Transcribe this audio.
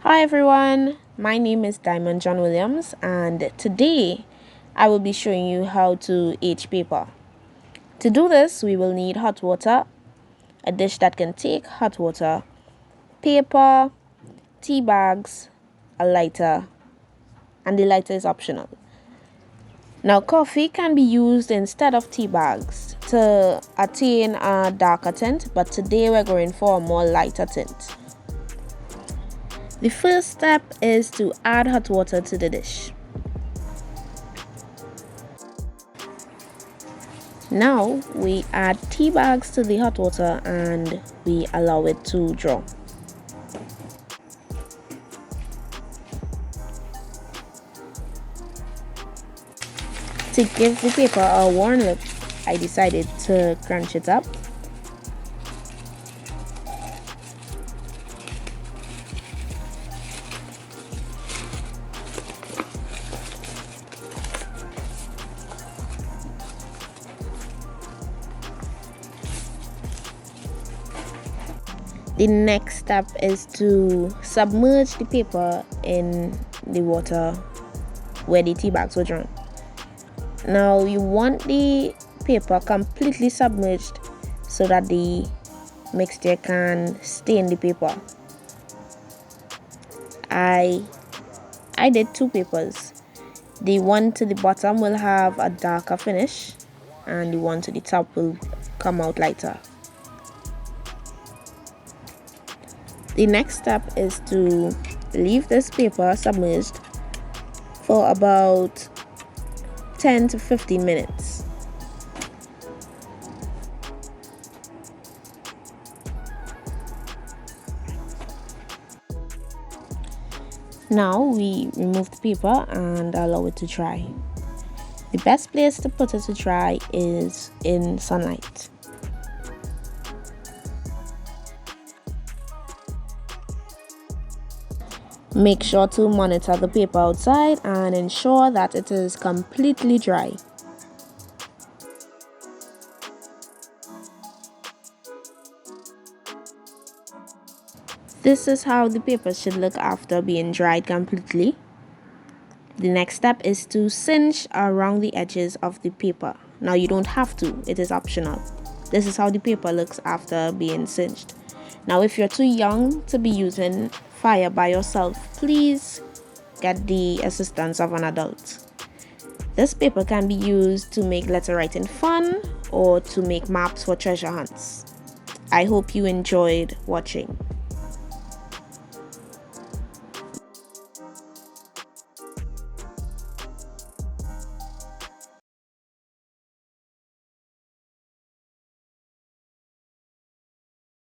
Hi everyone, my name is Diamond John Williams, and today I will be showing you how to age paper. To do this, we will need hot water, a dish that can take hot water, paper, tea bags, a lighter, and the lighter is optional. Now, coffee can be used instead of tea bags to attain a darker tint, but today we're going for a more lighter tint. The first step is to add hot water to the dish. Now we add tea bags to the hot water and we allow it to draw. To give the paper a warm look, I decided to crunch it up. The next step is to submerge the paper in the water where the tea bags were drawn. Now you want the paper completely submerged so that the mixture can stain the paper. I did two papers. The one to the bottom will have a darker finish and the one to the top will come out lighter. The next step is to leave this paper submerged for about 10 to 15 minutes. Now we remove the paper and allow it to dry. The best place to put it to dry is in sunlight. Make sure to monitor the paper outside and ensure that it is completely dry. This is how the paper should look after being dried completely. The next step is to cinch around the edges of the paper. Now you don't have to, it is optional. This is how the paper looks after being cinched. Now if you're too young to be using fire by yourself, please get the assistance of an adult. This paper can be used to make letter writing fun or to make maps for treasure hunts. I hope you enjoyed watching.